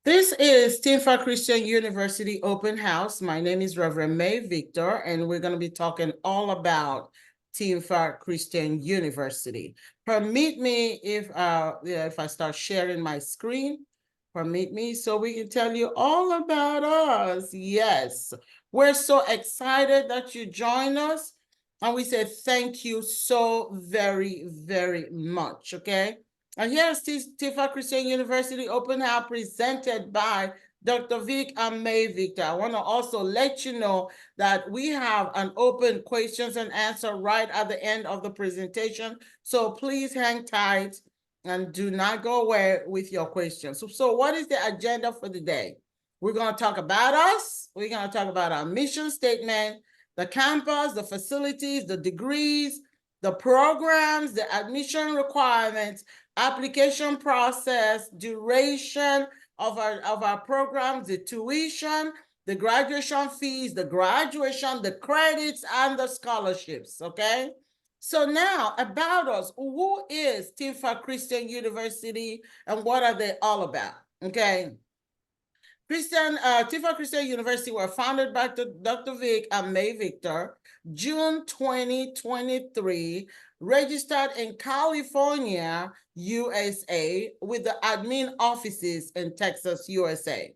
This is TCU Christian University Open House. My name is Reverend May Victor, and we're going to be talking all about TCU Christian University. Permit me if I start sharing my screen. Permit me so we can tell you all about us. Yes, we're so excited that you join us, and we say thank you so very, very much. Okay. And here's TCU Christian University Open House presented by Dr. Vic and May Victor. I want to also let you know that we have an open questions and answer right at the end of the presentation. So please hang tight and do not go away with your questions. So what is the agenda for the day? We're going to talk about us. We're going to talk about our mission statement, the campus, the facilities, the degrees, the programs, the admission requirements, application process, duration of our programs, the tuition, the graduation fees, the graduation, the credits, and the scholarships, okay? So now about us, who is TCU Christian University and what are they all about, okay? TCU Christian University were founded by Dr. Vic and May Victor, June 2023, registered in California, USA, with the admin offices in Texas, USA.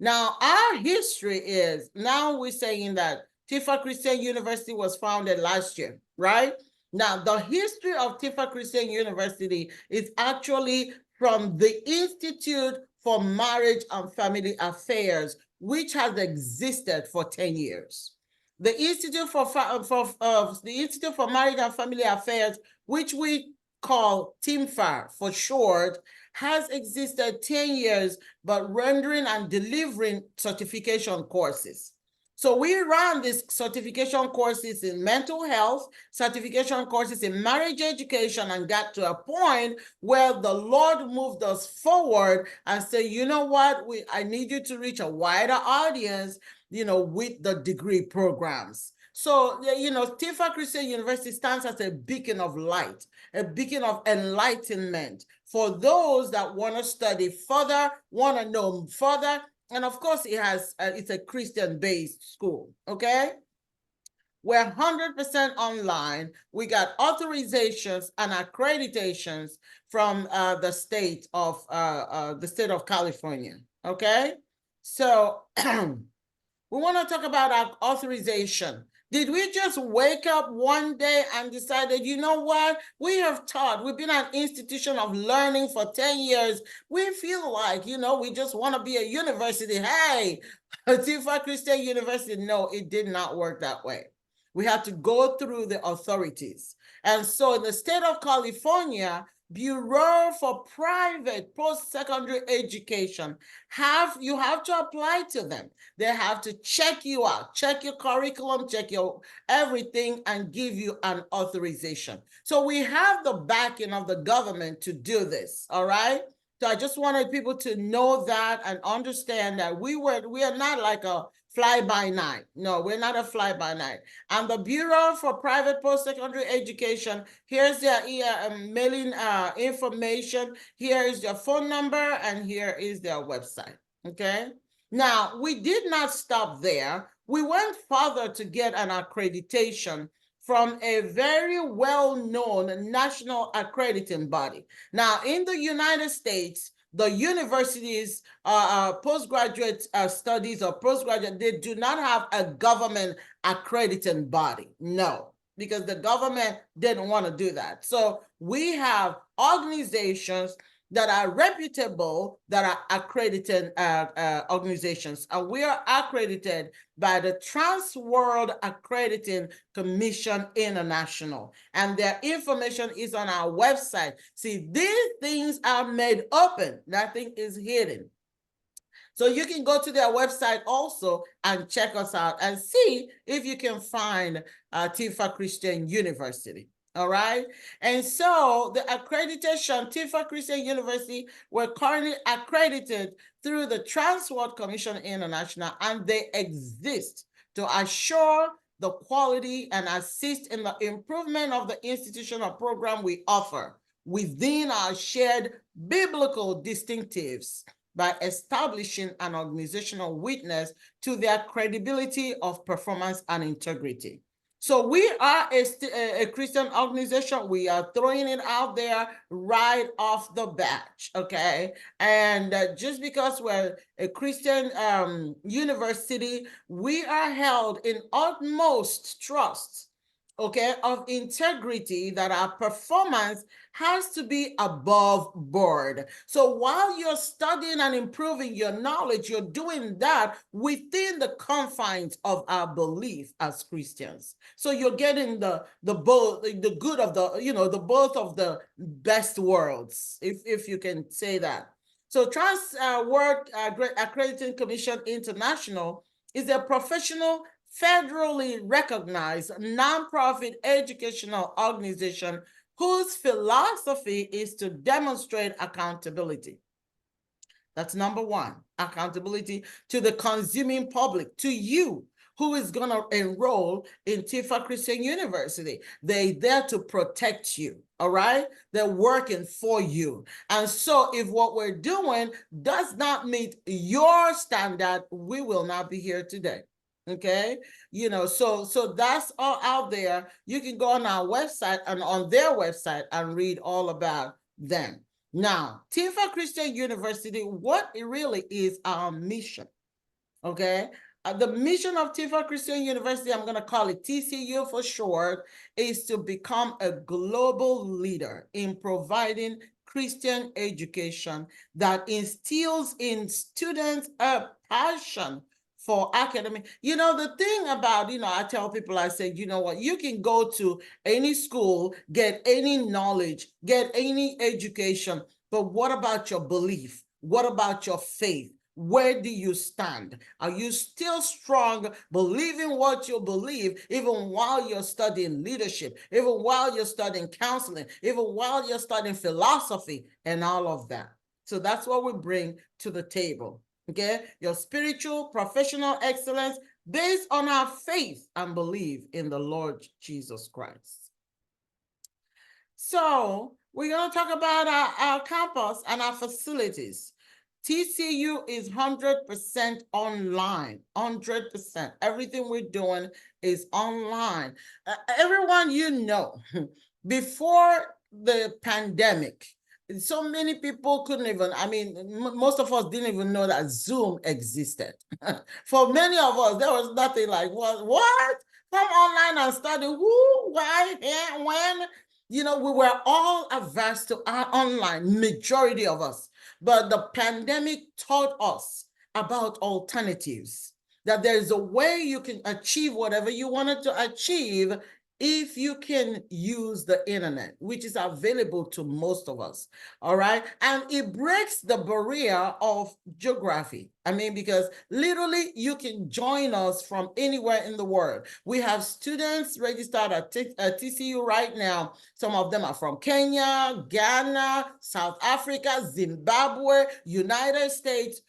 Now, our history is, now we're saying that TCU Christian University was founded last year, right? Now, the history of TCU Christian University is actually from the Institute for Marriage and Family Affairs, which has existed for 10 years. The Institute for Marriage and Family Affairs, which we call TIMFAR for short, has existed 10 years, but rendering and delivering certification courses. So we ran these certification courses in mental health, certification courses in marriage education, and got to a point where the Lord moved us forward and said, you know what, I need you to reach a wider audience, with the degree programs. So, TCU Christian University stands as a beacon of light, a beacon of enlightenment for those that want to study further, want to know further. And of course, it's a Christian-based school, okay? We're 100% online. We got authorizations and accreditations from the state of California, okay? So we want to talk about our authorization. Did we just wake up one day and decided, you know what? We have taught, we've been an institution of learning for 10 years. We feel like, we just want to be a university. Hey, TCU Christian University. No, it did not work that way. We had to go through the authorities. And so in the state of California, Bureau for Private Post-Secondary Education, you have to apply to them. They have to check you out, check your curriculum, check your everything, and give you an authorization. So we have the backing of the government to do this, all right? So I just wanted people to know that and understand that we are not like a fly-by-night. No, we're not a fly-by-night. And the Bureau for Private Post-Secondary Education, here's their mailing information. Here is their phone number, and here is their website, okay? Now, we did not stop there. We went further to get an accreditation from a very well-known national accrediting body. Now, in the United States, the universities, postgraduate studies or postgraduate, they do not have a government accrediting body. No, because the government didn't want to do that. So we have organizations that are reputable, that are accredited organizations. And we are accredited by the Trans World Accrediting Commission International. And their information is on our website. See, these things are made open. Nothing is hidden. So you can go to their website also and check us out and see if you can find TCU Christian University. All right. And so the accreditation, TCU Christian University, we're currently accredited through the Trans World Commission International, and they exist to assure the quality and assist in the improvement of the institutional program we offer within our shared biblical distinctives by establishing an organizational witness to their credibility of performance and integrity. So we are a Christian organization. We are throwing it out there right off the bat, okay? And just because we're a Christian university, we are held in utmost trust, okay, of integrity, that our performance has to be above board. So while you're studying and improving your knowledge, you're doing that within the confines of our belief as Christians. So you're getting the both, the good of the, the both of the best worlds, if you can say that. So World Accrediting Commission International is a professional, federally recognized nonprofit educational organization whose philosophy is to demonstrate accountability. That's number one, accountability to the consuming public, to you who is going to enroll in Tifa Christian University. They're there to protect you, all right? They're working for you. And so if what we're doing does not meet your standard, we will not be here today. Okay, so that's all out there. You can go on our website and on their website and read all about them. Now, Tifa Christian University, what it really is our mission, okay? The mission of Tifa Christian University, I'm going to call it TCU for short, is to become a global leader in providing Christian education that instills in students a passion for academic. The thing about, I tell people, I say, you know what, you can go to any school, get any knowledge, get any education, but what about your belief? What about your faith? Where do you stand? Are you still strong, believing what you believe, even while you're studying leadership, even while you're studying counseling, even while you're studying philosophy and all of that? So that's what we bring to the table. Okay, your spiritual, professional excellence based on our faith and belief in the Lord Jesus Christ. So we're going to talk about our campus and our facilities. TCU is 100% online, 100%. Everything we're doing is online. Everyone, before the pandemic, so many people couldn't even, most of us didn't even know that Zoom existed. For many of us, there was nothing like, what? Come online and study, who, why, when? We were all averse to our online, majority of us. But the pandemic taught us about alternatives, that there's a way you can achieve whatever you wanted to achieve if you can use the internet, which is available to most of us, all right? And it breaks the barrier of geography. Because literally you can join us from anywhere in the world. We have students registered at TCU right now. Some of them are from Kenya, Ghana, South Africa, Zimbabwe, United States,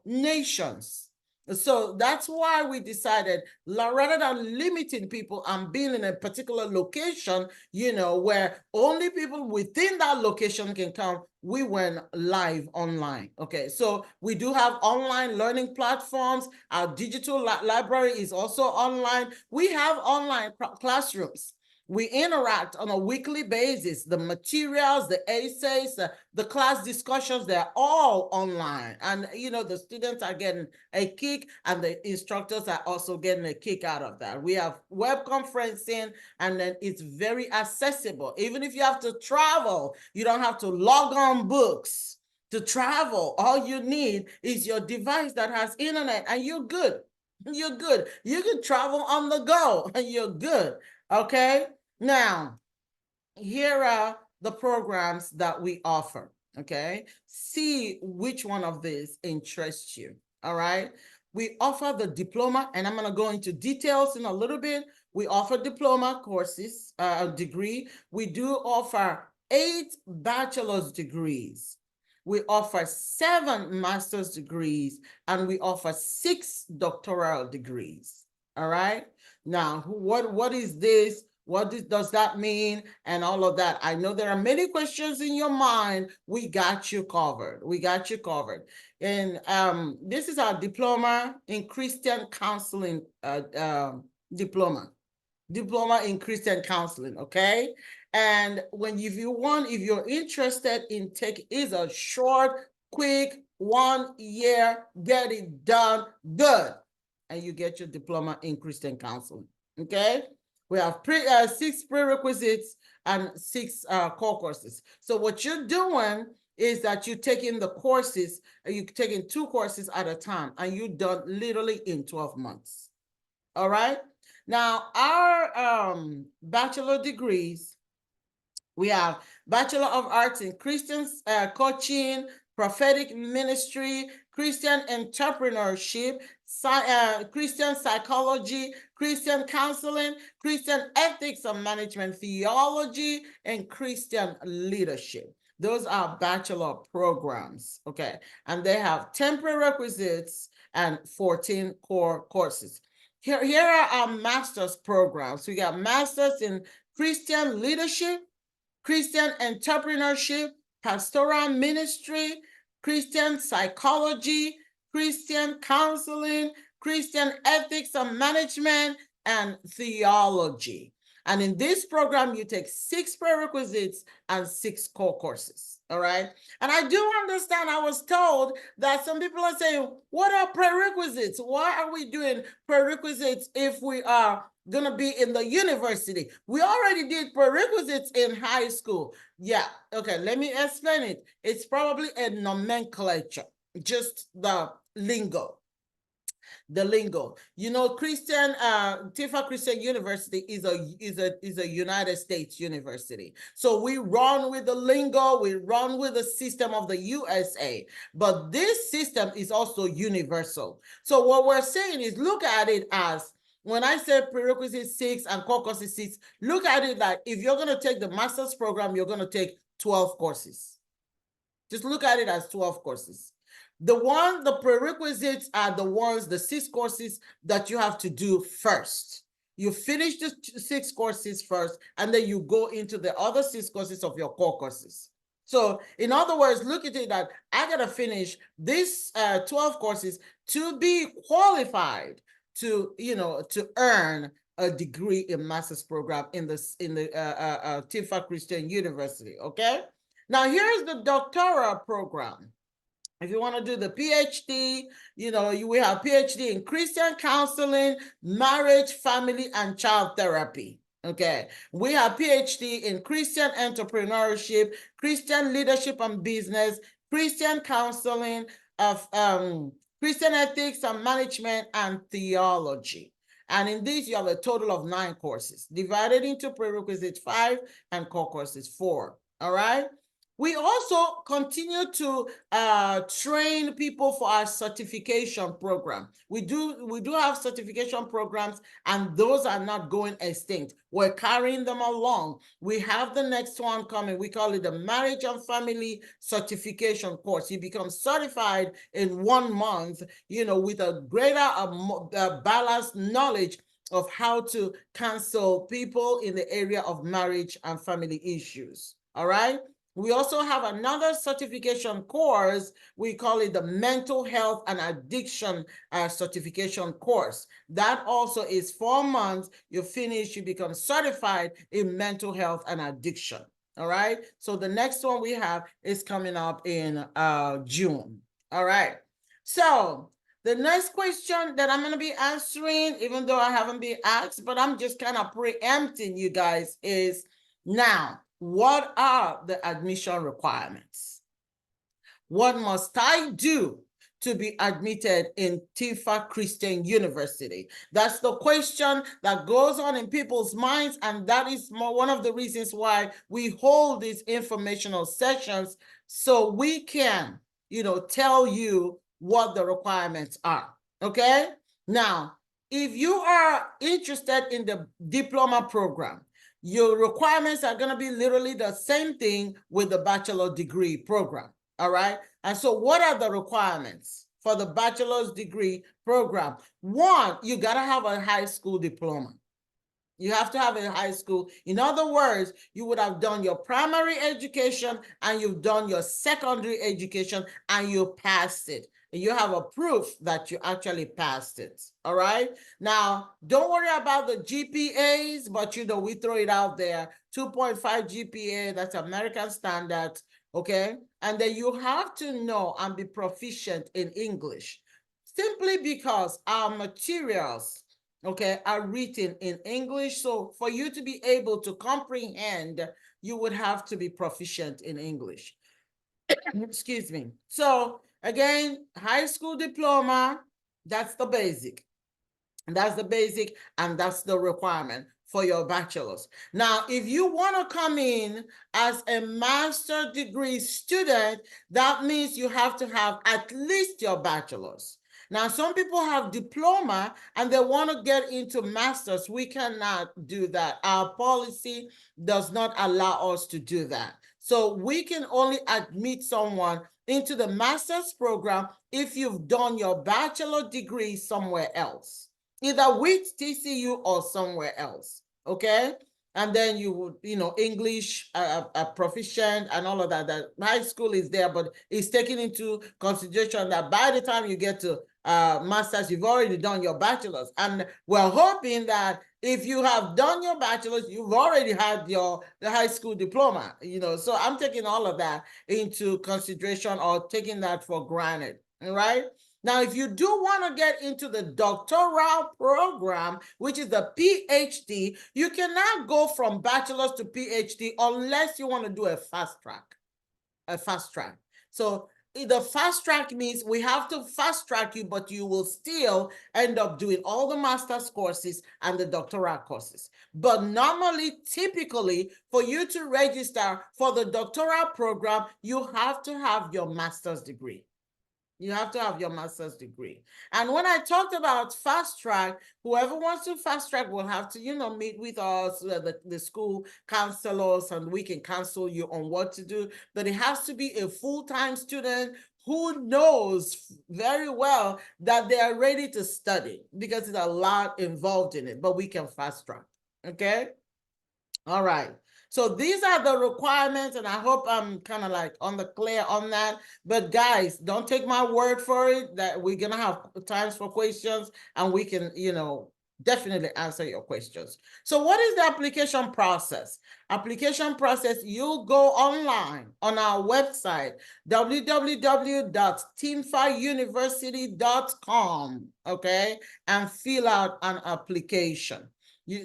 nations. So that's why we decided, rather than limiting people and being in a particular location, where only people within that location can come, we went live online. Okay, so we do have online learning platforms. Our digital library is also online. We have online classrooms. We interact on a weekly basis. The materials, the essays, the class discussions, they're all online. And, the students are getting a kick and the instructors are also getting a kick out of that. We have web conferencing, and then it's very accessible. Even if you have to travel, you don't have to log on books to travel. All you need is your device that has internet and you're good. You're good. You can travel on the go and you're good. Okay, now here are the programs that we offer. Okay, see which one of these interests you. All right, we offer the diploma, and I'm going to go into details in a little bit. We offer diploma courses, degree. We do offer 8 bachelor's degrees. We offer 7 master's degrees, and we offer 6 doctoral degrees. All right. Now, what is this? What does that mean? And all of that. I know there are many questions in your mind. We got you covered. We got you covered. And this is our diploma in Christian counseling diploma in Christian counseling, okay? And if you're interested in is a short, quick, 1 year, get it done, good. And you get your diploma in Christian counseling, okay? We have 6 prerequisites and 6 core courses. So what you're doing is that you're taking the courses, you're taking 2 courses at a time, and you're done literally in 12 months. All right? Now, our bachelor degrees, we have Bachelor of Arts in Christian coaching, prophetic ministry, Christian entrepreneurship, Christian psychology, Christian counseling, Christian ethics and management theology, and Christian leadership. Those are bachelor programs, okay? And they have 10 prerequisites and 14 core courses. Here are our master's programs. We got masters in Christian leadership, Christian entrepreneurship, pastoral ministry, Christian psychology, Christian counseling, Christian ethics and management, and theology. And in this program, you take 6 prerequisites and 6 core courses. All right. And I do understand, I was told that some people are saying, what are prerequisites? Why are we doing prerequisites if we are going to be in the university? We already did prerequisites in high school. Yeah. Okay. Let me explain it. It's probably a nomenclature, just the lingo. The lingo. You know, Tifa Christian University is a United States university. So we run with the lingo, we run with the system of the USA, but this system is also universal. So what we're saying is, look at it as, when I say prerequisite 6 and core courses 6, look at it like if you're going to take the master's program, you're going to take 12 courses. Just look at it as 12 courses. The prerequisites are the 6 courses that you have to do first. You finish the 6 courses first, and then you go into the other 6 courses of your core courses. So in other words, look at it that I got to finish these 12 courses to be qualified to earn a degree in master's program in the Tifa Christian University. Okay. Now here's the doctoral program. If you want to do the PhD, we have PhD in Christian counseling, marriage, family, and child therapy. Okay. We have PhD in Christian entrepreneurship, Christian leadership and business, Christian counseling, of Christian ethics and management, and theology. And in this, you have a total of 9 courses, divided into prerequisites 5 and core courses 4. All right. We also continue to train people for our certification program. We do have certification programs, and those are not going extinct. We're carrying them along. We have the next one coming. We call it the Marriage and Family Certification course. You become certified in 1 month, with a greater balanced knowledge of how to counsel people in the area of marriage and family issues. All right. We also have another certification course. We call it the Mental Health and Addiction certification course. That also is 4 months. You finish, you become certified in mental health and addiction. All right. So the next one we have is coming up in June. All right. So the next question that I'm going to be answering, even though I haven't been asked, but I'm just kind of preempting you guys, is now, what are the admission requirements? What must I do to be admitted in Tifa Christian University? That's the question that goes on in people's minds, and that is one of the reasons why we hold these informational sessions, so we can, tell you what the requirements are. Okay? Now, if you are interested in the diploma program, your requirements are going to be literally the same thing with the bachelor degree program. All right. And so what are the requirements for the bachelor's degree program? 1, you got to have a high school diploma. You have to have a high school. In other words, you would have done your primary education and you've done your secondary education and you passed it. You have a proof that you actually passed it. All right. Now, don't worry about the GPAs, but we throw it out there. 2.5 GPA, that's American standard. Okay. And then you have to know and be proficient in English simply because our materials, okay, are written in English. So for you to be able to comprehend, you would have to be proficient in English. Excuse me. So again, high school diploma, that's the basic. That's the basic and that's the requirement for your bachelor's. Now, if you want to come in as a master degree student, that means you have to have at least your bachelor's. Now, some people have diploma and they want to get into master's. We cannot do that. Our policy does not allow us to do that. So we can only admit someone into the master's program if you've done your bachelor degree somewhere else, either with TCU or somewhere else. Okay. And then you would, English proficient and all of that. That high school is there, but it's taken into consideration that by the time you get to master's, you've already done your bachelor's. And we're hoping that if you have done your bachelor's, you've already had the high school diploma, So I'm taking all of that into consideration or taking that for granted. All right. Now, if you do want to get into the doctoral program, which is the PhD, you cannot go from bachelor's to PhD unless you want to do a fast track. So the fast track means we have to fast track you, but you will still end up doing all the master's courses and the doctoral courses. But normally, typically, for you to register for the doctoral program, you have to have your master's degree. You have to have your master's degree. And when I talked about fast track, whoever wants to fast track will have to, meet with us, the school counselors, and we can counsel you on what to do. But it has to be a full-time student who knows very well that they are ready to study, because there's a lot involved in it, but we can fast track. Okay? All right. So these are the requirements, and I hope I'm kind of like on the clear on that. But guys, don't take my word for it, that we're going to have times for questions and we can, definitely answer your questions. So what is the application process? Application process, you'll go online on our website, www.teamfireuniversity.com, okay, and fill out an application.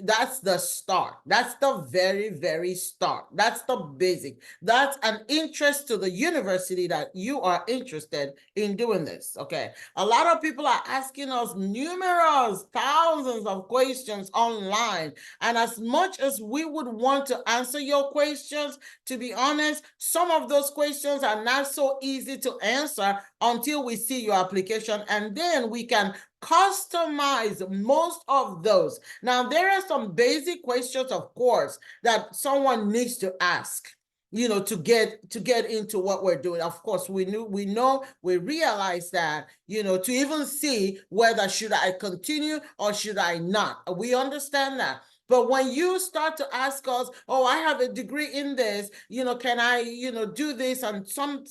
That's the start. That's the very, very start. That's the basic. That's an interest to the university that you are interested in doing this. Okay. A lot of people are asking us numerous thousands of questions online. And as much as we would want to answer your questions, to be honest, some of those questions are not so easy to answer until we see your application. And then we can customize most of those. Now, there are some basic questions, of course, that someone needs to ask, to get into what we're doing. Of course, we realize that, to even see whether should I continue or should I not. We understand that. But when you start to ask us, oh, I have a degree in this, can I, do this, and some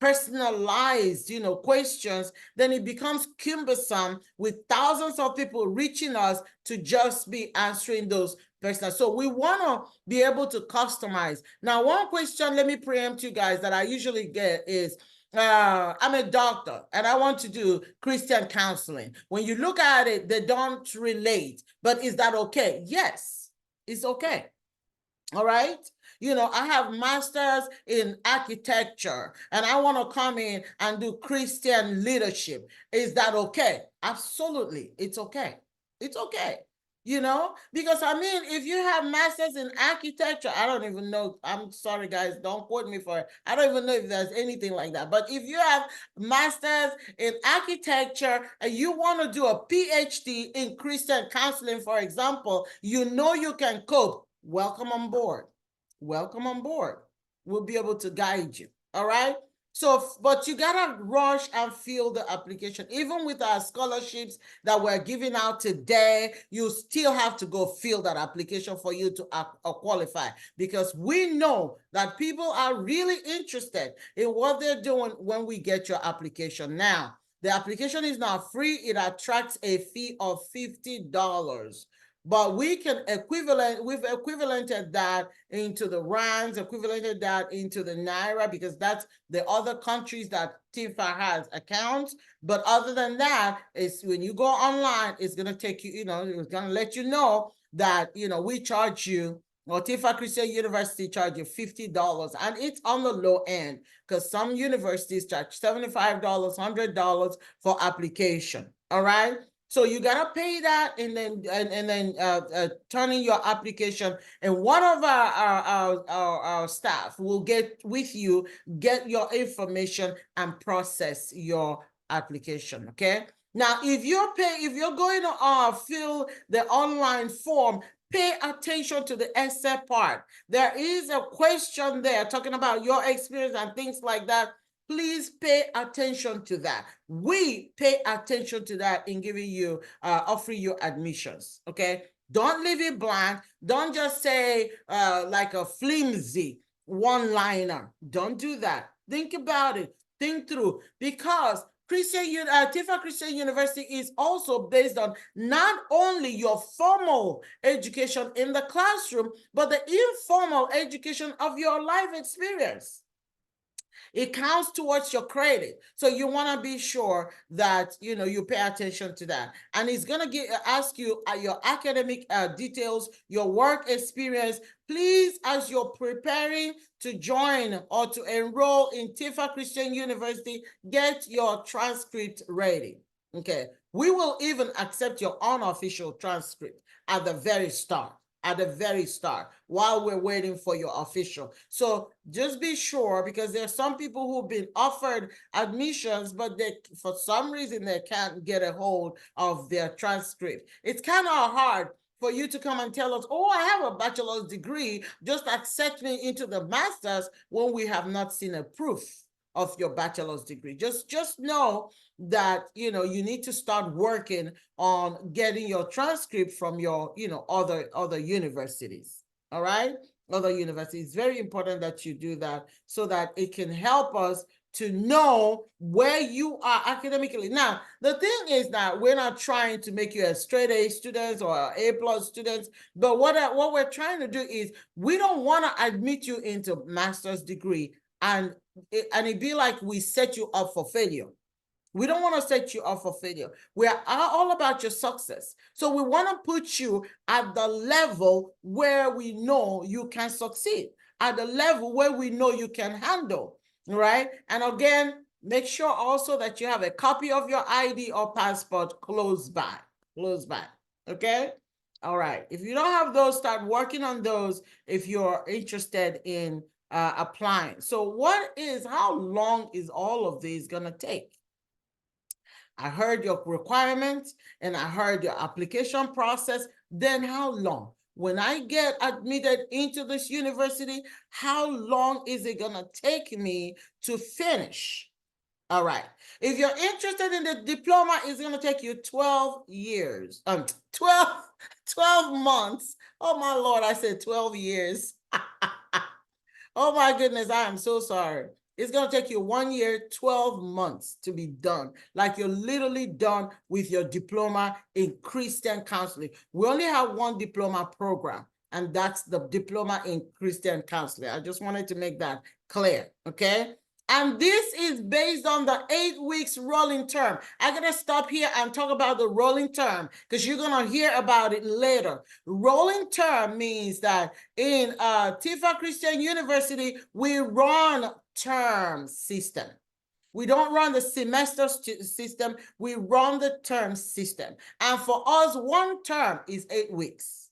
personalized, questions, then it becomes cumbersome with thousands of people reaching us to just be answering those personal. So we want to be able to customize. Now, one question, let me preempt you guys, that I usually get is, I'm a doctor and I want to do Christian counseling. When you look at it, they don't relate. But is that okay? Yes, it's okay. All right. I have masters in architecture and I want to come in and do Christian leadership. Is that okay? Absolutely. It's okay. It's okay. Because if you have masters in architecture, I don't even know. I'm sorry, guys, don't quote me for it. I don't even know if there's anything like that. But if you have masters in architecture and you want to do a PhD in Christian counseling, for example, you can cope. Welcome on board. Welcome on board. We'll be able to guide you. All right. So, but you gotta rush and fill the application. Even with our scholarships that we're giving out today, you still have to go fill that application for you to qualify, because we know that people are really interested in what they're doing when we get your application. Now, the application is not free. It attracts a fee of $50. But we've equivalented that into the rands, equivalented that into the naira, because that's the other countries that TIFA has accounts. But other than that, is when you go online, it's going to take you, it's going to let you know that, we charge you, or TIFA Christian University charge you $50, and it's on the low end, because some universities charge $75, $100 for application. All right. So you gotta pay that, and then turn in your application, and one of our staff will get with you, get your information, and process your application. Okay. Now, if you're going to fill the online form, pay attention to the essay part. There is a question there talking about your experience and things like that. Please pay attention to that. We pay attention to that in giving you, offering you admissions. Okay. Don't leave it blank. Don't just say like a flimsy one-liner. Don't do that. Think about it. Think through, because TIFA Christian University is also based on not only your formal education in the classroom, but the informal education of your life experience. It counts towards your credit. So you want to be sure that, you pay attention to that. And it's going to ask you your academic details, your work experience. Please, as you're preparing to join or to enroll in TIFA Christian University, get your transcript ready. Okay. We will even accept your unofficial transcript at the very start. While we're waiting for your official. So just be sure, because there's some people who've been offered admissions, but they, for some reason, they can't get a hold of their transcript. It's kind of hard for you to come and tell us, oh, I have a bachelor's degree, just accept me into the master's, when we have not seen a proof of your bachelor's degree. Just know that, you need to start working on getting your transcript from your, other universities. All right. Other universities. It's very important that you do that, so that it can help us to know where you are academically. Now, the thing is that we're not trying to make you a straight A student or A+ students, but what we're trying to do is, we don't want to admit you into master's degree and it be like we set you up for failure. We don't want to set you up for failure. We are all about your success. So we want to put you at the level where we know you can succeed, at the level where we know you can handle, right? And again, make sure also that you have a copy of your ID or passport close by, okay? All right. If you don't have those, start working on those if you're interested in applying. So how long is all of these going to take? I heard your requirements and I heard your application process. Then how long? When I get admitted into this university, how long is it going to take me to finish? All right. If you're interested in the diploma, it's going to take you 12 years. 12 months. Oh, my Lord, I said 12 years. Oh, my goodness, I am so sorry. It's going to take you 1 year, 12 months to be done. Like you're literally done with your diploma in Christian counseling. We only have one diploma program, and that's the diploma in Christian counseling. I just wanted to make that clear, okay? And this is based on the 8 weeks rolling term. I'm going to stop here and talk about the rolling term, because you're going to hear about it later. Rolling term means that in TIFA Christian University, we run term system. We don't run the semester system. We run the term system. And for us, one term is 8 weeks.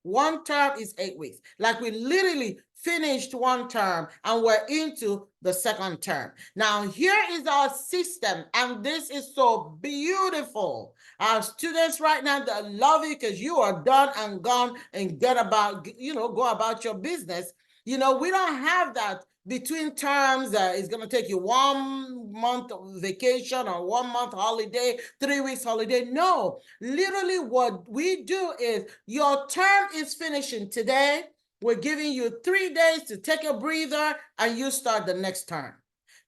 One term is 8 weeks. Like we literally finished one term and we're into the second term. Now, here is our system, and this is so beautiful. Our students right now, they love it because you are done and gone and go about your business. We don't have that between terms, it's going to take you 1 month vacation or 1 month holiday, 3 weeks holiday. No, literally what we do is your term is finishing today. We're giving you 3 days to take a breather and you start the next term.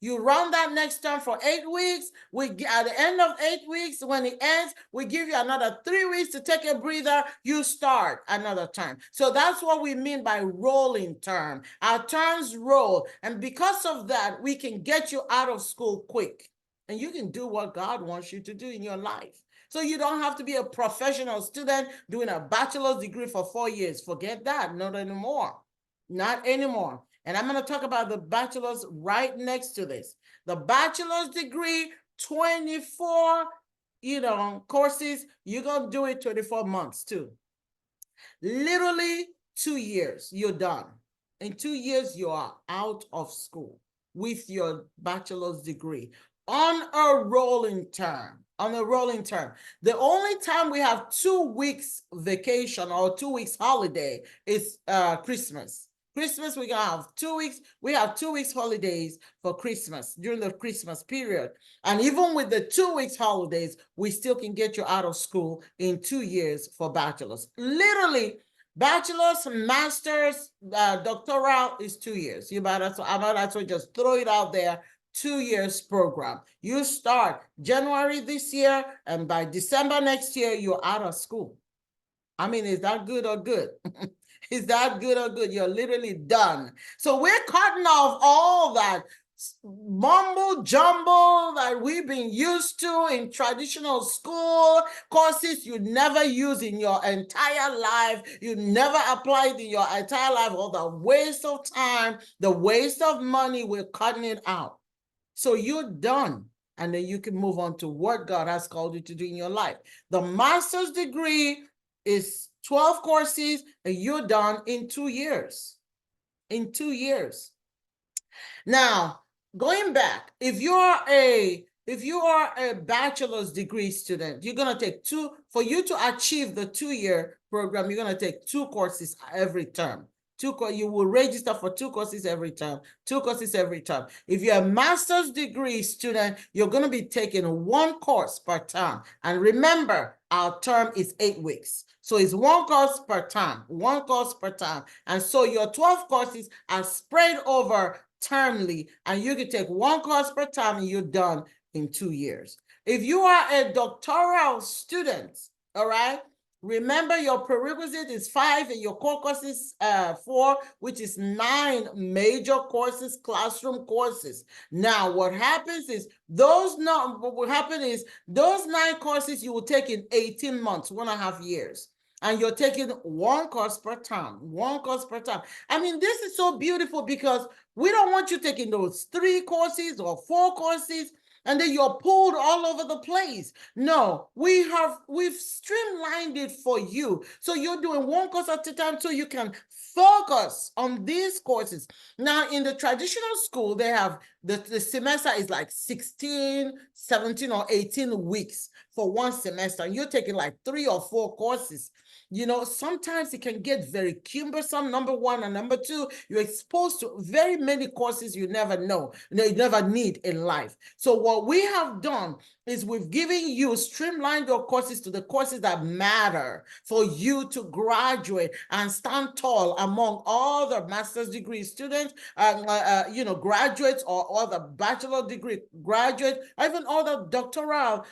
You run that next term for 8 weeks. At the end of 8 weeks, when it ends, we give you another 3 weeks to take a breather. You start another term. So that's what we mean by rolling term. Our terms roll. And because of that, we can get you out of school quick. And you can do what God wants you to do in your life. So you don't have to be a professional student doing a bachelor's degree for 4 years. Forget that. Not anymore. Not anymore. And I'm going to talk about the bachelor's right next to this. The bachelor's degree, 24, courses, you're going to do it 24 months too. Literally 2 years, you're done. In 2 years, you are out of school with your bachelor's degree on a rolling term. On a rolling term. The only time we have 2 weeks vacation or 2 weeks holiday is Christmas. Christmas, we're going to have 2 weeks. We have 2 weeks holidays for Christmas during the Christmas period. And even with the 2 weeks holidays, we still can get you out of school in 2 years for bachelor's. Literally, bachelor's, master's, doctoral is 2 years. You might as well just throw it out there. 2 years program. You start January this year, and by December next year, you're out of school. I mean, is that good or good? Is that good or good? You're literally done. So we're cutting off all that mumbo jumbo that we've been used to in traditional school courses you never use in your entire life. You never applied in your entire life. All the waste of time, the waste of money, we're cutting it out. So you're done. And then you can move on to what God has called you to do in your life. The master's degree is 12 courses, and you're done in 2 years. In 2 years. Now, going back, if you are a bachelor's degree student, you're going to take for you to achieve the 2-year program, you're going to take 2 courses every term. You will register for 2 courses every term, 2 courses every term. If you're a master's degree student, you're going to be taking 1 course per term. And remember, our term is 8 weeks. So it's 1 course per term, 1 course per term. And so your 12 courses are spread over termly, and you can take 1 course per term and you're done in 2 years. If you are a doctoral student, all right, remember your prerequisite is 5 and your core courses 4, which is 9 major courses, classroom courses. Now, what happens is those 9 courses you will take in 18 months, 1.5 years. And you're taking 1 course per term, 1 course per term. I mean, this is so beautiful because we don't want you taking those 3 courses or 4 courses and then you're pulled all over the place. No, we've streamlined it for you. So you're doing 1 course at a time so you can focus on these courses. Now, in the traditional school, they have the semester is like 16, 17, or 18 weeks for 1 semester. And you're taking like 3 or 4 courses. Sometimes it can get very cumbersome, number 1. And number 2, you're exposed to very many courses you never know, you never need in life. So what we have done is we've given you, streamlined your courses to the courses that matter for you to graduate and stand tall among all the master's degree students, graduates, or all the bachelor degree graduates, even all the doctoral,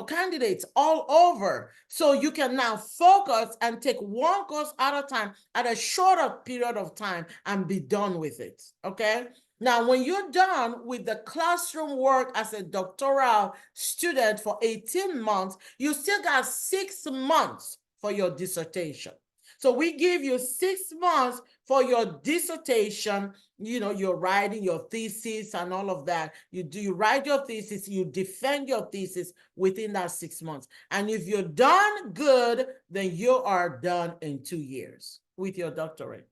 candidates all over. So you can now focus and take 1 course at a time at a shorter period of time and be done with it, okay? Now, when you're done with the classroom work as a doctoral student for 18 months, you still got 6 months for your dissertation. So we give you 6 months for your dissertation. You're writing your thesis and all of that. You write your thesis, you defend your thesis within that 6 months. And if you're done good, then you are done in 2 years with your doctorate.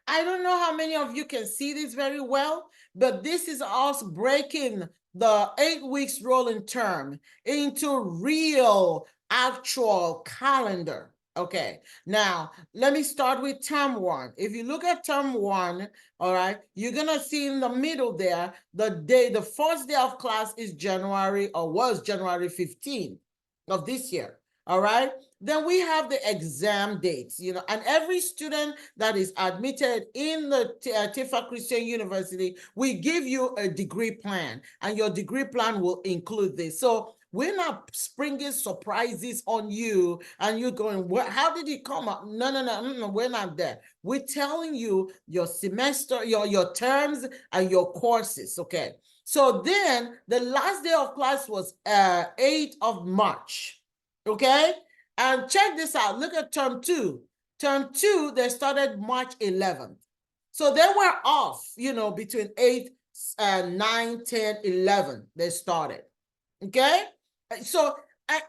I don't know how many of you can see this very well, but this is us breaking the 8 weeks rolling term into real, actual calendar. Okay, now let me start with term one. If you look at term one, all right, you're gonna see in the middle there, the first day of class is January, or was January 15th of this year. All right, then we have the exam dates, and every student that is admitted in the Tifa Christian University, we give you a degree plan, and your degree plan will include this. So we're not springing surprises on you and you're going, how did it come up? No, no, no, we're not there. We're telling you your semester, your terms and your courses, okay? So then the last day of class was 8th of March, okay? And check this out, look at term two. Term two, they started March 11th. So they were off, between 8, 9, 10, 11, they started, okay? So,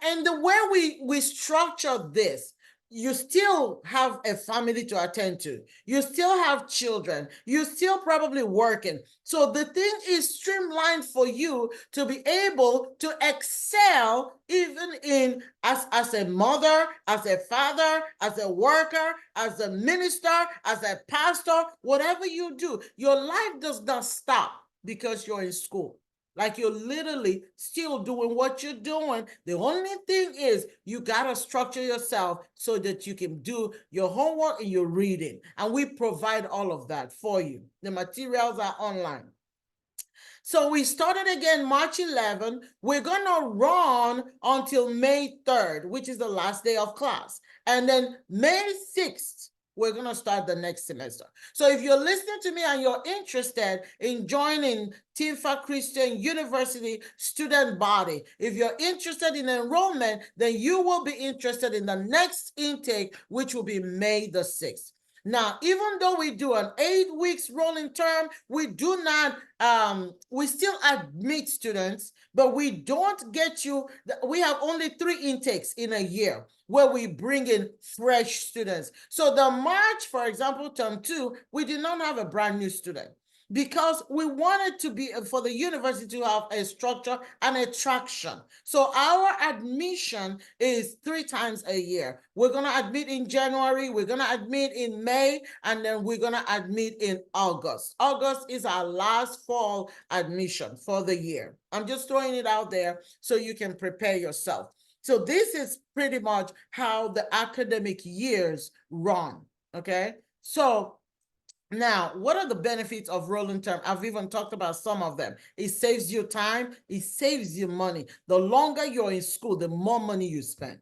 and the way we structure this, you still have a family to attend to. You still have children. You're still probably working. So the thing is streamlined for you to be able to excel even in as a mother, as a father, as a worker, as a minister, as a pastor, whatever you do, your life does not stop because you're in school. Like you're literally still doing what you're doing. The only thing is you got to structure yourself so that you can do your homework and your reading. And we provide all of that for you. The materials are online. So we started again March 11. We're going to run until May 3rd, which is the last day of class. And then May 6th, we're going to start the next semester. So if you're listening to me and you're interested in joining Tifa Christian University student body, if you're interested in enrollment, then you will be interested in the next intake, which will be May the 6th. Now, even though we do an 8 weeks rolling term, we do not, we still admit students, but we don't get you, we have only 3 intakes in a year where we bring in fresh students. So the March, for example, term 2, we did not have a brand new student, because we wanted to be for the university to have a structure and a traction. So our admission is 3 times a year. We're going to admit in January, we're going to admit in May, and then we're going to admit in August. August is our last fall admission for the year. I'm just throwing it out there so you can prepare yourself. So this is pretty much how the academic years run, okay? So now, what are the benefits of rolling term? I've even talked about some of them. It saves you time. It saves you money. The longer you're in school, the more money you spend.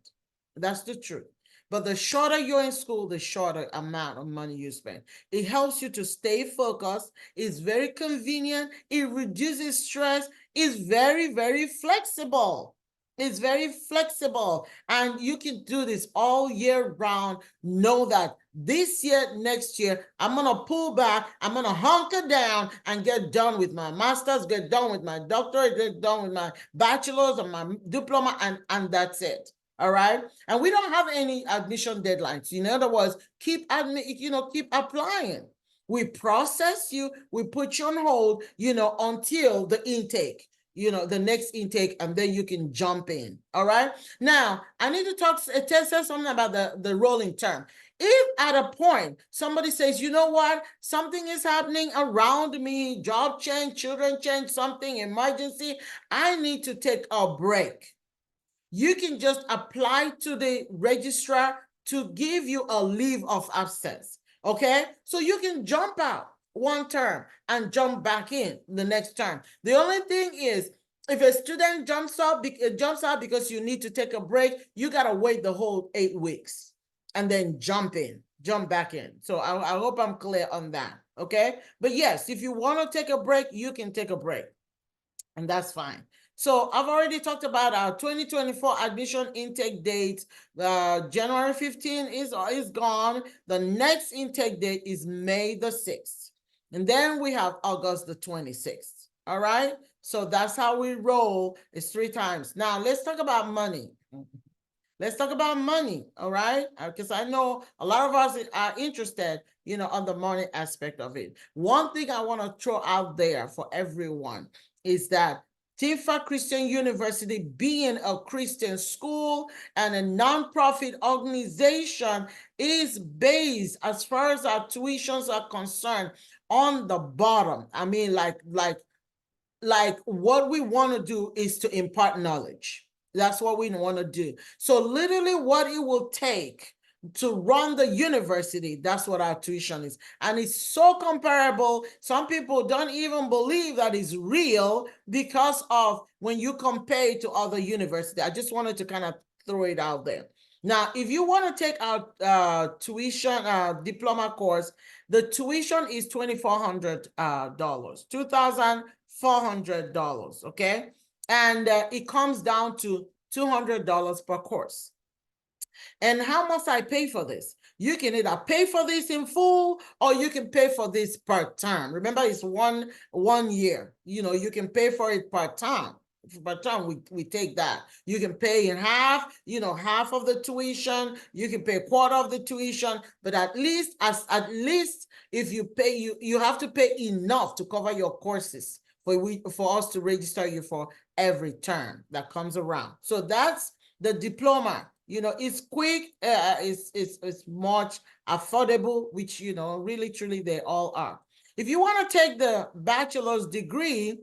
That's the truth. But the shorter you're in school, the shorter amount of money you spend. It helps you to stay focused. It's very convenient. It reduces stress. It's very, very flexible. It's very flexible. And you can do this all year round. Know that this year, next year, I'm going to pull back. I'm going to hunker down and get done with my master's, get done with my doctorate, get done with my bachelor's and my diploma, and that's it. All right. And we don't have any admission deadlines. In other words, keep applying. We process you, we put you on hold, until the intake, the next intake, and then you can jump in. All right. Now, I need to tell something about the rolling term. If at a point somebody says, you know what, something is happening around me, job change, children change, something, emergency, I need to take a break. You can just apply to the registrar to give you a leave of absence, okay? So you can jump out one term and jump back in the next term. The only thing is, if a student jumps out because you need to take a break, you got to wait the whole 8 weeks and then jump back in. So I hope I'm clear on that, okay? But yes, if you want to take a break, you can take a break, and that's fine. So I've already talked about our 2024 admission intake date. January 15 is gone. The next intake date is May the 6th. And then we have August the 26th. All right? So that's how we roll. It's 3 times. Now let's talk about money. Let's talk about money, all right? Because I know a lot of us are interested, on the money aspect of it. One thing I want to throw out there for everyone is that Tifa Christian University, being a Christian school and a nonprofit organization, is based, as far as our tuitions are concerned, on the bottom. I mean, like what we want to do is to impart knowledge. That's what we want to do. So literally what it will take to run the university, that's what our tuition is. And it's so comparable. Some people don't even believe that it's real because of when you compare it to other universities. I just wanted to kind of throw it out there. Now, if you want to take our tuition diploma course, the tuition is $2,400, $2,400, okay? And it comes down to $200 per course. And how must I pay for this? You can either pay for this in full or you can pay for this per term. Remember, it's one year. You can pay for it per term. Per term, we take that. You can pay in half, half of the tuition. You can pay a quarter of the tuition, but at least if you pay, you have to pay enough to cover your courses for us to register you for every term that comes around. So that's the diploma. It's quick, it's much affordable, which, really, truly, they all are. If you want to take the bachelor's degree,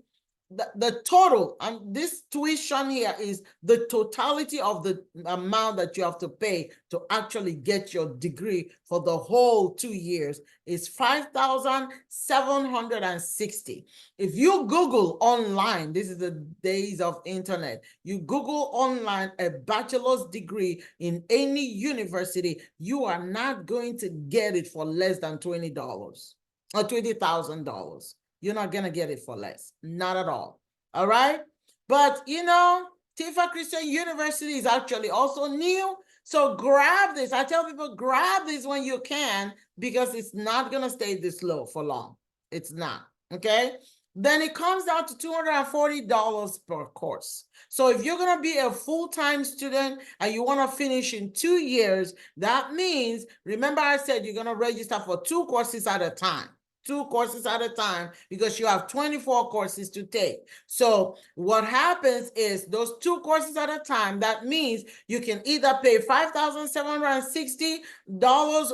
the total, and this tuition here is the totality of the amount that you have to pay to actually get your degree for the whole 2 years, is $5,760. If you Google online, this is the days of internet, you Google online a bachelor's degree in any university, you are not going to get it for less than $20 or $20,000. You're not going to get it for less. Not at all. All right? But, Tifa Christian University is actually also new. So grab this. I tell people, grab this when you can, because it's not going to stay this low for long. It's not. Okay? Then it comes down to $240 per course. So if you're going to be a full-time student and you want to finish in 2 years, that means, remember I said you're going to register for 2 courses at a time. 2 courses at a time, because you have 24 courses to take. So what happens is those 2 courses at a time, that means you can either pay $5,760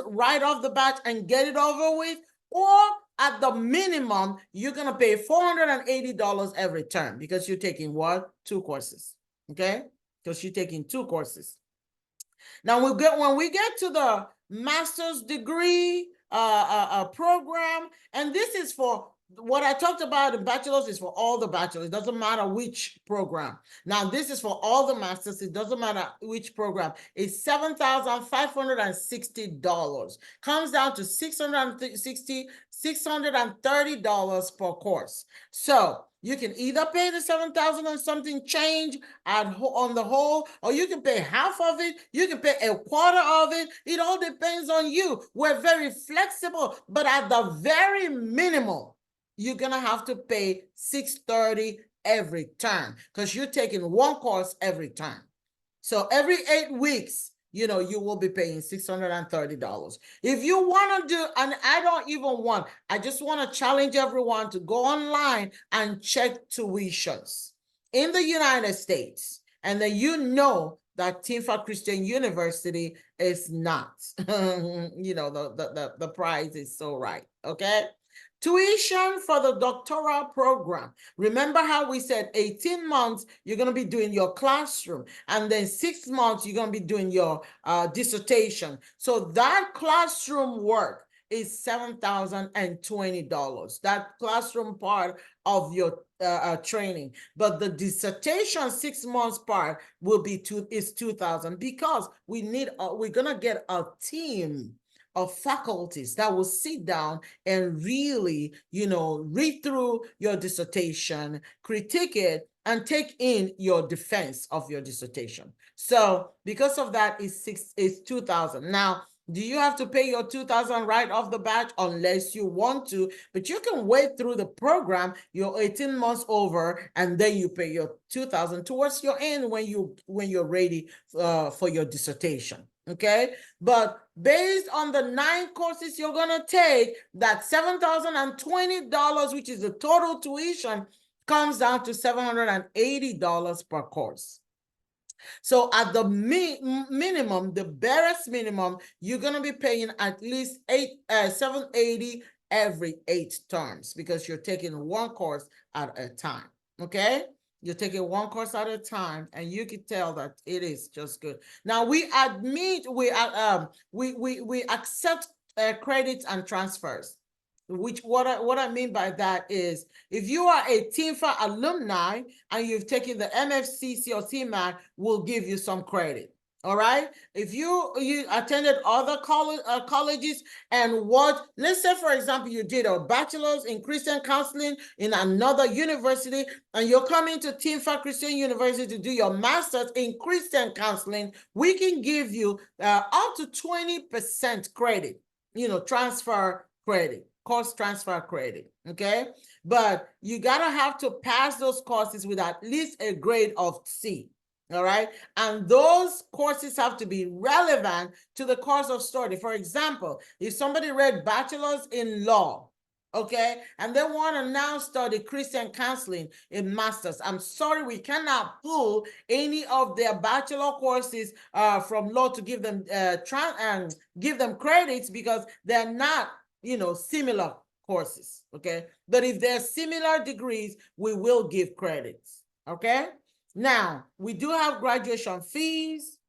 right off the bat and get it over with, or at the minimum, you're going to pay $480 every term, because you're taking what? 2 courses, okay? Because you're taking 2 courses. Now, when we get to the master's degree program, and this is for what I talked about. The bachelor's is for all the bachelors. It doesn't matter which program. Now, this is for all the masters. It doesn't matter which program. It's $7,560. Comes down to $630 per course. So you can either pay the $7,000 and something change on the whole, or you can pay half of it. You can pay a quarter of it. It all depends on you. We're very flexible, but at the very minimum, you're gonna have to pay $630 every term, because you're taking 1 course every term. So every 8 weeks, you will be paying $630. If you want to do, and I just want to challenge everyone to go online and check tuitions in the United States. And then that Tifa Christian University is not, the price is so right, okay? Tuition for the doctoral program. Remember how we said 18 months, you're going to be doing your classroom, and then 6 months, you're going to be doing your dissertation. So that classroom work is $7,020. That classroom part of your training. But the dissertation 6 months part is $2,000, because we're going to get a team of faculties that will sit down and really, read through your dissertation, critique it, and take in your defense of your dissertation. So because of that, it's $2,000. Now, do you have to pay your $2,000 right off the bat? Unless you want to, but you can wait through the program, your 18 months over, and then you pay your $2,000 towards your end when you're ready for your dissertation. Okay, but based on the 9 courses you're gonna take, that $7,020, which is the total tuition, comes down to $780 per course. So at the minimum, the barest minimum, you're going to be paying at least $780 every 8 terms, because you're taking one course at a time. Okay, you're taking one course at a time, and you can tell that it is just good. Now we admit we accept credits and transfers. Which what I mean by that is, if you are a TIMFA alumni and you've taken the MFCC or TMAC, we'll give you some credit. All right. If you attended other colleges, and let's say, for example, you did a bachelor's in Christian counseling in another university, and you're coming to TIMFA Christian University to do your master's in Christian counseling, we can give you up to 20% credit, transfer credit, course transfer credit. Okay. But you got to have to pass those courses with at least a grade of C. All right. And those courses have to be relevant to the course of study. For example, if somebody read bachelor's in law, okay, and they want to now study Christian counseling in master's, I'm sorry, we cannot pull any of their bachelor courses from law to give them give them credits, because they're not similar courses. Okay, but if they're similar degrees, we will give credits. Okay, now we do have graduation fees,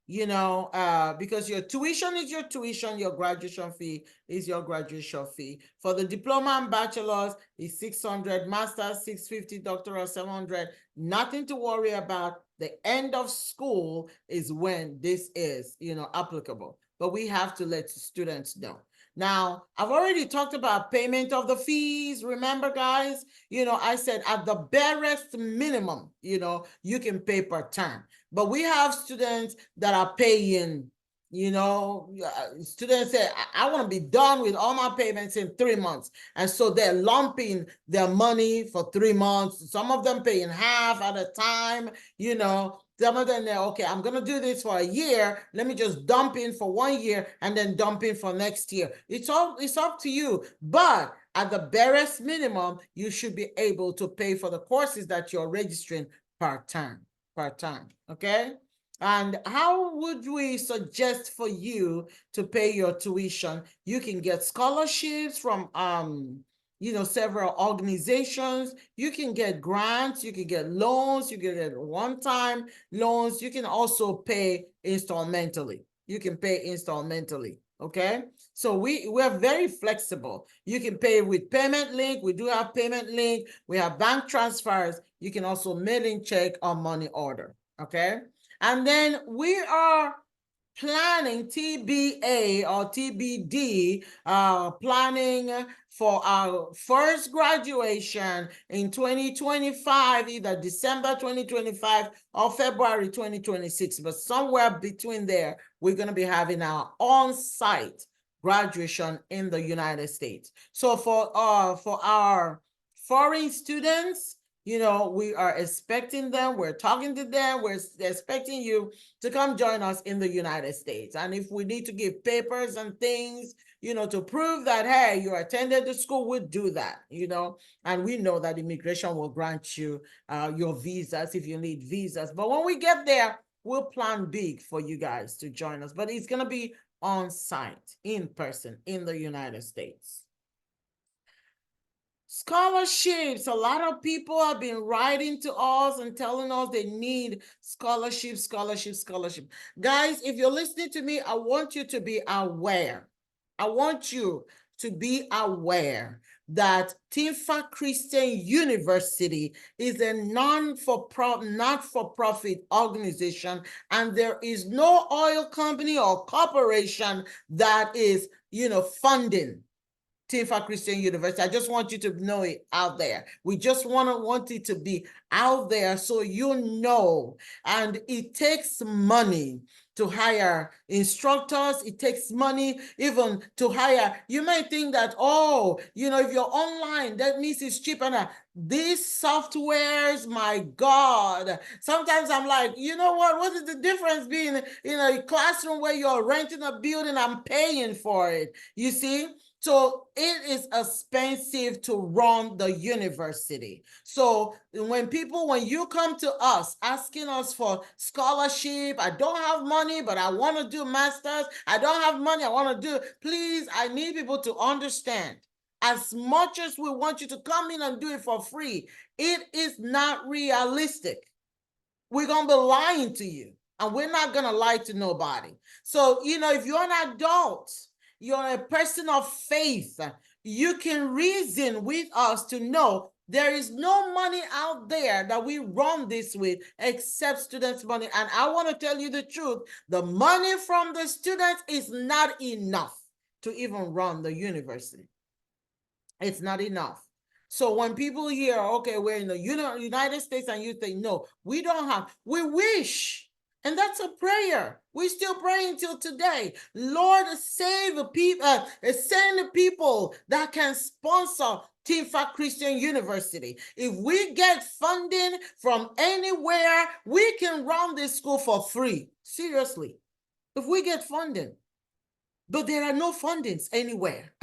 because your tuition is your tuition, your graduation fee is your graduation fee. For the diploma and bachelor's, is $600, master's $650, doctoral $700. Nothing to worry about. The end of school is when this is applicable, but we have to let students know. Now, I've already talked about payment of the fees. Remember, guys, I said at the barest minimum, you can pay per term. But we have students that are paying, students say, I want to be done with all my payments in 3 months. And so they're lumping their money for 3 months. Some of them paying half at a time, Some of them, okay, I'm going to do this for a year. Let me just dump in for 1 year and then dump in for next year. It's up to you. But at the barest minimum, you should be able to pay for the courses that you're registering per term. Okay? And how would we suggest for you to pay your tuition? You can get scholarships from several organizations. You can get grants, you can get loans, you can get one-time loans. You can also pay installmentally. Okay? So we're very flexible. You can pay with payment link. We do have payment link. We have bank transfers. You can also mailing check or money order. Okay? And then we are planning TBA or TBD, planning for our first graduation in 2025, either December 2025 or February 2026. But somewhere between there, we're going to be having our on-site graduation in the United States. So for our foreign students, we are expecting them. We're talking to them. We're expecting you to come join us in the United States. And if we need to give papers and things, to prove that, hey, you attended the school, we'll do that, and we know that immigration will grant you your visas if you need visas. But when we get there, we'll plan big for you guys to join us. But it's going to be on site, in person, in the United States. Scholarships. A lot of people have been writing to us and telling us they need scholarship. Guys, if you're listening to me, I want you to be aware. That TIMFA Christian University is a not-for-profit organization, and there is no oil company or corporation that is, funding TIMFA Christian University. I just want you to know it out there. We just want it to be out there so you know. And it takes money to hire instructors. It takes money even to hire. You may think that, if you're online, that means it's cheap. And these softwares, my God, sometimes I'm like, what is the difference being in a classroom where you're renting a building? I'm paying for it, you see? So it is expensive to run the university. So when you come to us asking us for scholarship, I don't have money, but I want to do masters. I don't have money, I want to do, please, I need people to understand. As much as we want you to come in and do it for free, it is not realistic. We're going to be lying to you, and we're not going to lie to nobody. So, if you're an adult, you're a person of faith, you can reason with us to know there is no money out there that we run this with except students' money. And I want to tell you the truth, the money from the students is not enough to even run the university. It's not enough. So when people hear, okay, we're in the United States, and you think, no, we don't have, we wish. And that's a prayer. We still praying till today. Lord, save the people, send the people that can sponsor Team Fact Christian University. If we get funding from anywhere, we can run this school for free. Seriously. If we get funding. But there are no fundings anywhere.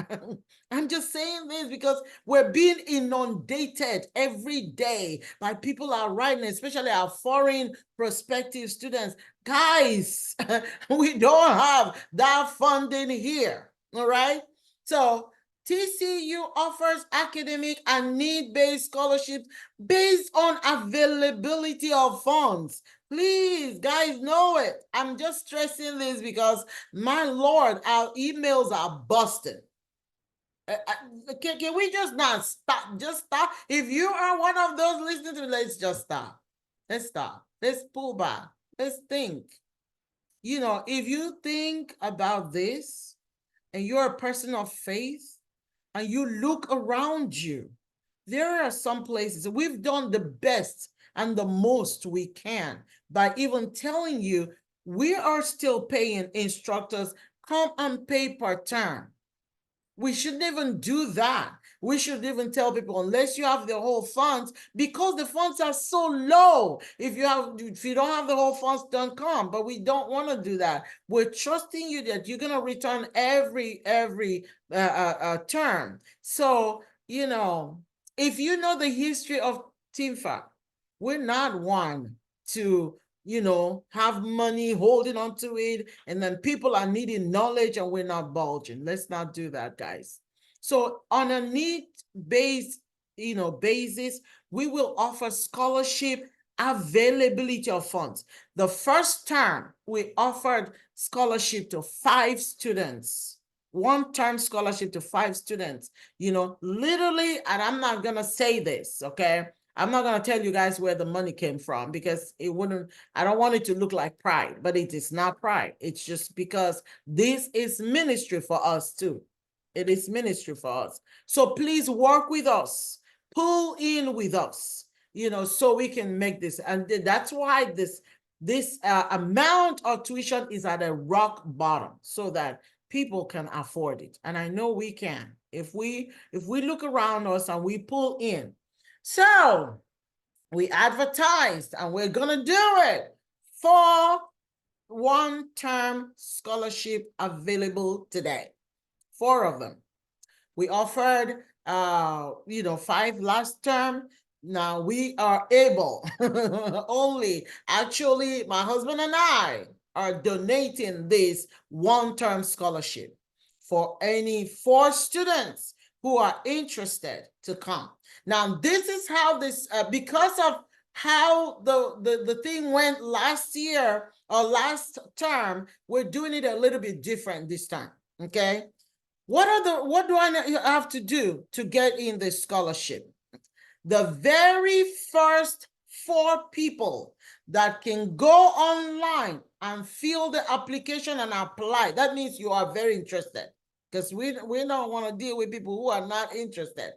I'm just saying this because we're being inundated every day by people are writing, especially our foreign prospective students. Guys, we don't have that funding here, all right? So TCU offers academic and need-based scholarships based on availability of funds. Please, guys, know it. I'm just stressing this because, my Lord, our emails are busting. Can we just not stop? Just stop. If you are one of those listening to me, let's just stop. Let's stop. Let's pull back. Let's think. If you think about this and you're a person of faith and you look around you, there are some places we've done the best and the most we can by even telling you we are still paying instructors, come and pay per term. We shouldn't even do that. We should even tell people, unless you have the whole funds, because the funds are so low. If you don't have the whole funds, don't come. But we don't want to do that. We're trusting you that you're going to return every term. So, if you know the history of Team Fact, we're not one to have money holding on to it, and then people are needing knowledge and we're not bulging. Let's not do that, guys. So on a need-based basis, we will offer scholarship availability of funds. The first term we offered scholarship to 5 students, one-term scholarship to 5 students, literally, and I'm not gonna say this, okay? I'm not going to tell you guys where the money came from because I don't want it to look like pride, but it is not pride. It's just because this is ministry for us too. It is ministry for us. So please work with us, pull in with us, so we can make this. And that's why this amount of tuition is at a rock bottom so that people can afford it. And I know we can. If we look around us and we pull in. So we advertised, and we're going to do it for one-term scholarship available today. 4 of them. We offered, 5 last term. Now we are able, actually, my husband and I are donating this one-term scholarship for any 4 students who are interested to come. Now, this is how this, because of how the thing went last year or last term, we're doing it a little bit different this time, okay? What do I have to do to get in this scholarship? The very first 4 people that can go online and fill the application and apply, that means you are very interested, because we don't want to deal with people who are not interested.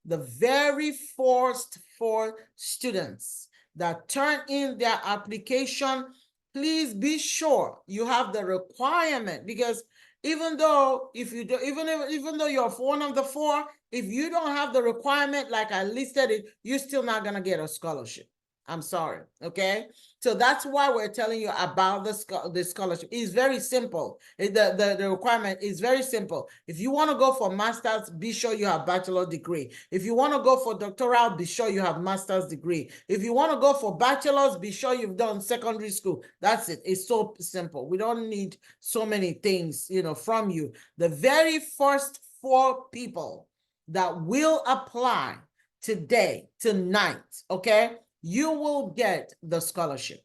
The very first 4 students that turn in their application, please be sure you have the requirement, because even though you're one of the 4, if you don't have the requirement like I listed it, you're still not going to get a scholarship. I'm sorry. Okay. So that's why we're telling you about the scholarship. It's very simple. The requirement is very simple. If you want to go for master's, be sure you have bachelor degree. If you want to go for doctoral, be sure you have master's degree. If you want to go for bachelor's, be sure you've done secondary school. That's it. It's so simple. We don't need so many things, from you. The very first 4 people that will apply today, tonight, okay, you will get the scholarship.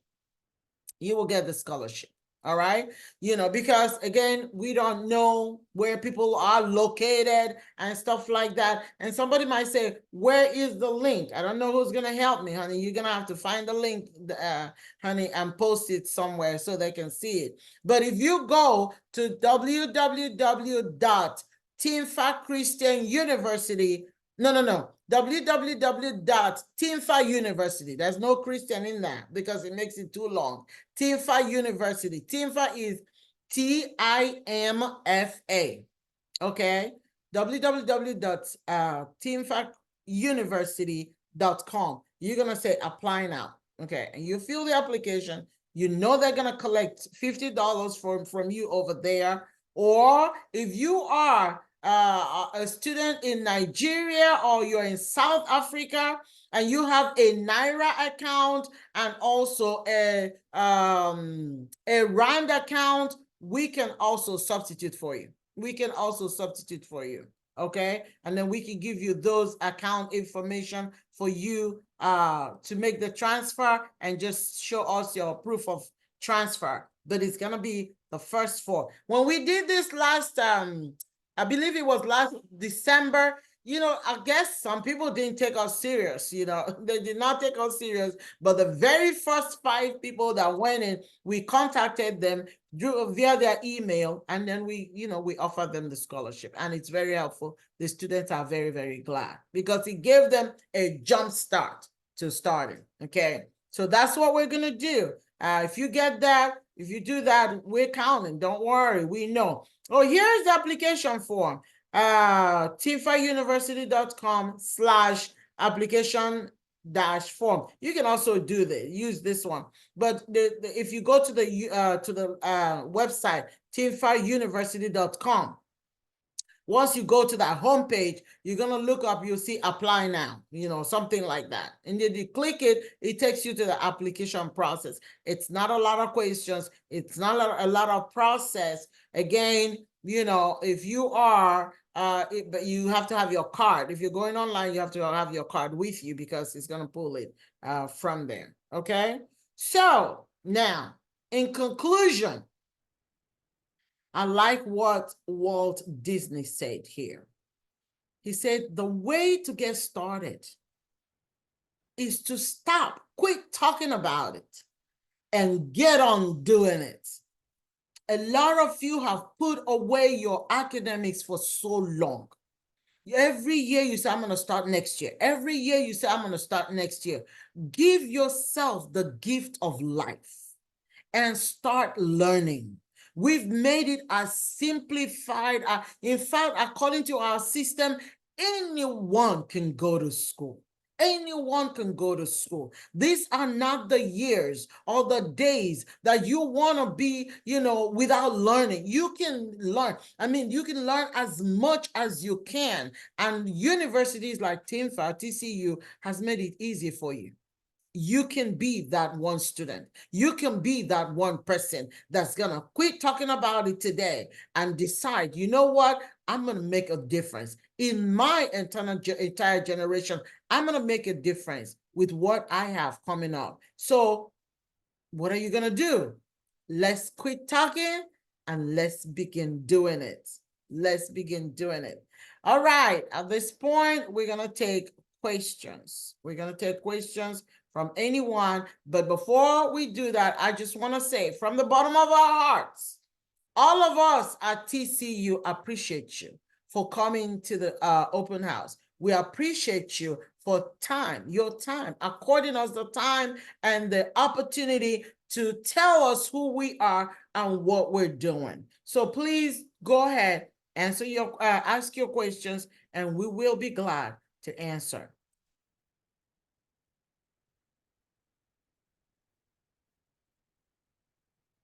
You will get the scholarship. All right. Because again, we don't know where people are located and stuff like that. And somebody might say, where is the link? I don't know who's going to help me, honey. You're going to have to find the link, honey, and post it somewhere so they can see it. But if you go to www.teamfactchristianuniversity, no, www.TIMFA University. There's no Christian in there because it makes it too long. TIMFA University. TIMFA is TIMFA. Okay. www.teamfactuniversity.com. You're going to say apply now. Okay. And you fill the application. You know they're going to collect $50 from you over there. Or if you are a student in Nigeria or you're in South Africa and you have a Naira account and also a Rand account, we can also substitute for you. Okay, and then we can give you those account information for you to make the transfer and just show us your proof of transfer. But it's gonna be the first 4. When we did this last I believe it was last December, I guess some people didn't take us serious, they did not take us serious. But the very first 5 people that went in, we contacted them via their email, and then we offered them the scholarship, and it's very helpful. The students are very, very glad because it gave them a jump start to starting. Okay, so that's what we're gonna do. If you get that, if you do that, we're counting. Don't worry, we know. Oh, here's the application form. TIMFAuniversity.com/application-form. You can also use this one. But if you go to the website, TIMFAuniversity.com, once you go to that homepage, you're going to look up, you'll see apply now, something like that. And then you click it, it takes you to the application process. It's not a lot of questions. It's not a lot of process. Again, if you are, but you have to have your card. If you're going online, you have to have your card with you because it's going to pull it from there. Okay. So now, in conclusion, I like what Walt Disney said here. He said, the way to get started is to quit talking about it, and get on doing it. A lot of you have put away your academics for so long. Every year you say, I'm going to start next year. Every year you say, I'm going to start next year. Give yourself the gift of life and start learning. We've made it as simplified. In fact, according to our system, anyone can go to school. Anyone can go to school. These are not the years or the days that you want to be, without learning. You can learn. You can learn as much as you can. And universities like TCU has made it easy for you. You can be that one student. You can be that one person that's going to quit talking about it today and decide, you know what? I'm going to make a difference. In my entire generation, I'm going to make a difference with what I have coming up. So what are you going to do? Let's quit talking and let's begin doing it. Let's begin doing it. All right. At this point, we're going to take questions. We're going to take questions from anyone. But before we do that, I just want to say from the bottom of our hearts, all of us at TCU appreciate you for coming to the open house. We appreciate you for your time, according us the time and the opportunity to tell us who we are and what we're doing. So please go ahead, ask your questions, and we will be glad to answer.